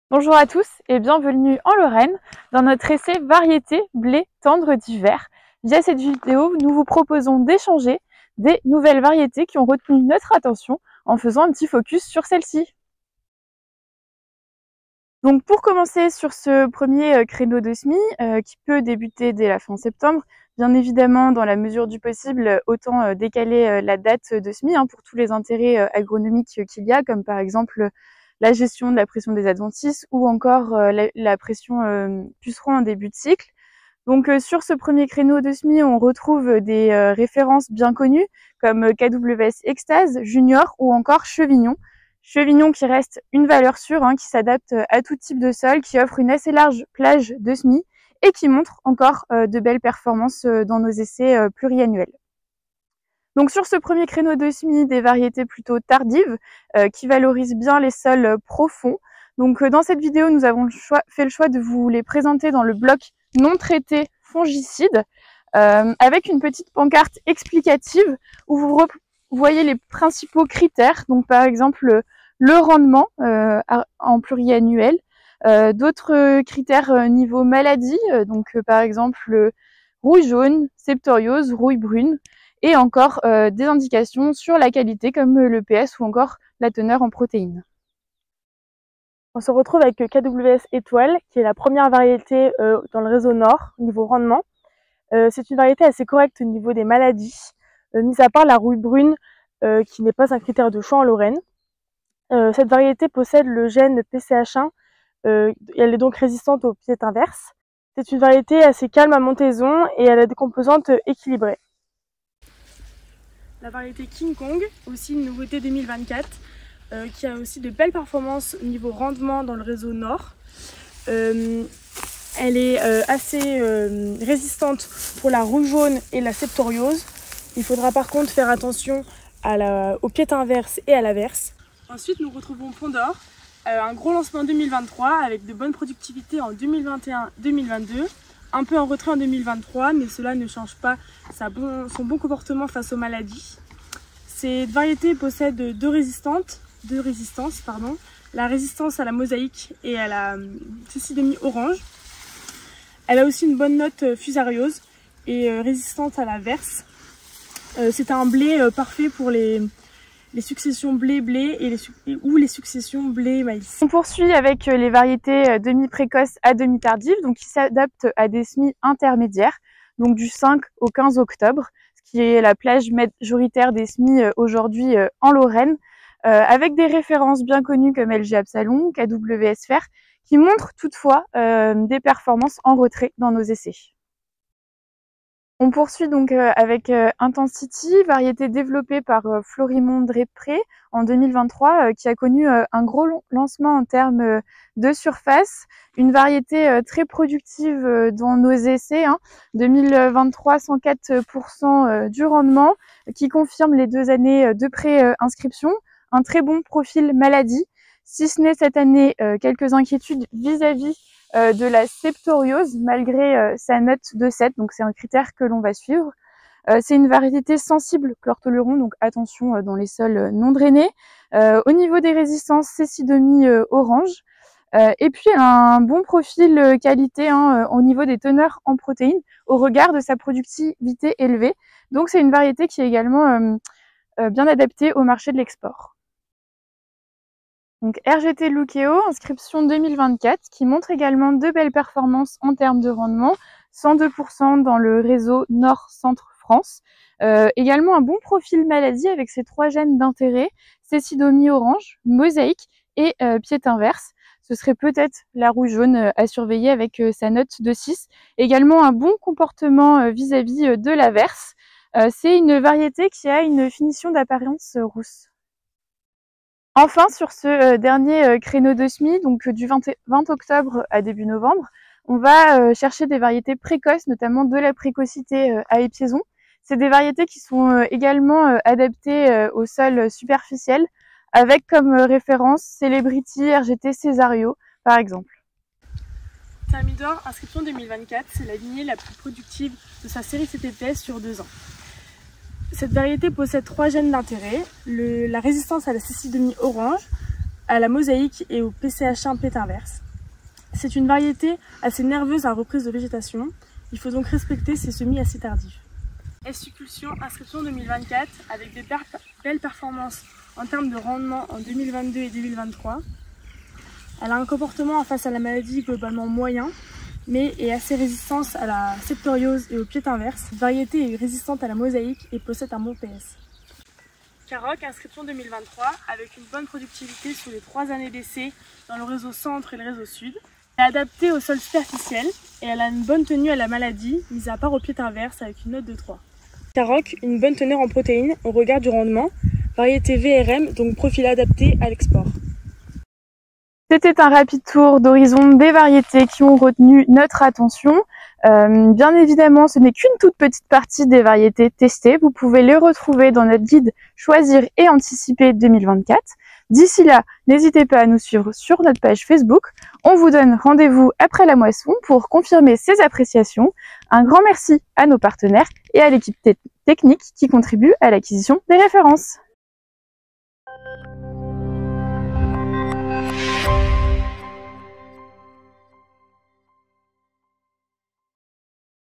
Bonjour à tous et bienvenue en Lorraine dans notre essai variété blé tendre d'hiver. Via cette vidéo, nous vous proposons d'échanger des nouvelles variétés qui ont retenu notre attention en faisant un petit focus sur celles-ci. Donc pour commencer sur ce premier créneau de semis qui peut débuter dès la fin septembre, bien évidemment dans la mesure du possible, autant décaler la date de semis pour tous les intérêts agronomiques qu'il y a, comme par exemple la gestion de la pression des adventices ou encore la pression puceron en début de cycle. Donc sur ce premier créneau de semis, on retrouve des références bien connues comme KWS Extase, Junior ou encore Chevignon. Chevignon qui reste une valeur sûre, qui s'adapte à tout type de sol, qui offre une assez large plage de semis et qui montre encore de belles performances dans nos essais pluriannuels. Donc sur ce premier créneau de semis, des variétés plutôt tardives qui valorisent bien les sols profonds. Donc dans cette vidéo, nous avons fait le choix de vous les présenter dans le bloc non traité fongicide avec une petite pancarte explicative où vous voyez les principaux critères. Donc par exemple le rendement en pluriannuel, d'autres critères niveau maladie, donc par exemple rouille jaune, septoriose, rouille brune, et encore des indications sur la qualité comme le PS ou encore la teneur en protéines. On se retrouve avec KWS Étoile, qui est la première variété dans le réseau Nord, niveau rendement. C'est une variété assez correcte au niveau des maladies, mis à part la rouille brune, qui n'est pas un critère de choix en Lorraine. Cette variété possède le gène PCH1, et elle est donc résistante aux pieds inverses. C'est une variété assez calme à montaison et elle a des composantes équilibrées. La variété King Kong, aussi une nouveauté 2024, qui a aussi de belles performances au niveau rendement dans le réseau Nord. Elle est assez résistante pour la rouille jaune et la septoriose. Il faudra par contre faire attention aux pieds inverses et à l'averse. Ensuite, nous retrouvons Pont d'Or, un gros lancement en 2023 avec de bonnes productivités en 2021-2022. Un peu en retrait en 2023, mais cela ne change pas son bon comportement face aux maladies. Cette variété possède deux résistances, la résistance à la mosaïque et à la cécidomie orange. Elle a aussi une bonne note fusariose et résistante à la verse. C'est un blé parfait pour les successions blé-blé ou les successions blé-maïs. On poursuit avec les variétés demi-précoces à demi-tardives, donc qui s'adaptent à des semis intermédiaires, donc du 5 au 15 octobre, ce qui est la plage majoritaire des semis aujourd'hui en Lorraine, avec des références bien connues comme LG Absalon, KWS Fer, qui montrent toutefois des performances en retrait dans nos essais. On poursuit donc avec Intensity, variété développée par Florimond Després en 2023, qui a connu un gros lancement en termes de surface, une variété très productive dans nos essais, 2023 104% du rendement, qui confirme les 2 années de pré-inscription, un très bon profil maladie, si ce n'est cette année quelques inquiétudes vis-à-vis de la septoriose malgré sa note de 7, donc c'est un critère que l'on va suivre. C'est une variété sensible chlortoluron, donc attention dans les sols non drainés. Au niveau des résistances, cécidomie orange. Et puis elle a un bon profil qualité au niveau des teneurs en protéines au regard de sa productivité élevée. Donc c'est une variété qui est également bien adaptée au marché de l'export. Donc RGT Lukeo, inscription 2024, qui montre également de belles performances en termes de rendement, 102% dans le réseau Nord-Centre France. Également un bon profil maladie avec ses 3 gènes d'intérêt, cécidomie orange, mosaïque et pied inverse. Ce serait peut-être la rouille jaune à surveiller avec sa note de 6. Également un bon comportement vis-à-vis de l'averse. C'est une variété qui a une finition d'apparence rousse. Enfin, sur ce dernier créneau de semis, donc du 20 octobre à début novembre, on va chercher des variétés précoces, notamment de la précocité à épiaison. C'est des variétés qui sont également adaptées au sol superficiel, avec comme référence Celebrity, RGT, Cesario, par exemple. Thermidor, inscription 2024, c'est la lignée la plus productive de sa série CTPS sur 2 ans. Cette variété possède 3 gènes d'intérêt, la résistance à la cécidomyie orange, à la mosaïque et au PCH1 pétinverse. C'est une variété assez nerveuse à reprise de végétation, il faut donc respecter ces semis assez tardifs. Essuculsion, inscription 2024 avec des belles performances en termes de rendement en 2022 et 2023. Elle a un comportement face à la maladie globalement moyen, mais est assez résistante à la septoriose et au pied inverse. Cette variété est résistante à la mosaïque et possède un bon PS. Caroc, inscription 2023 avec une bonne productivité sur les 3 années d'essai dans le réseau centre et le réseau sud. Elle est adaptée au sol superficiel et elle a une bonne tenue à la maladie, mis à part au pied inverse avec une note de 3. Caroc, une bonne teneur en protéines au regard du rendement, variété VRM, donc profil adapté à l'export. C'était un rapide tour d'horizon des variétés qui ont retenu notre attention. Bien évidemment, ce n'est qu'une toute petite partie des variétés testées. Vous pouvez les retrouver dans notre guide Choisir et Anticiper 2024. D'ici là, n'hésitez pas à nous suivre sur notre page Facebook. On vous donne rendez-vous après la moisson pour confirmer ces appréciations. Un grand merci à nos partenaires et à l'équipe technique qui contribue à l'acquisition des références.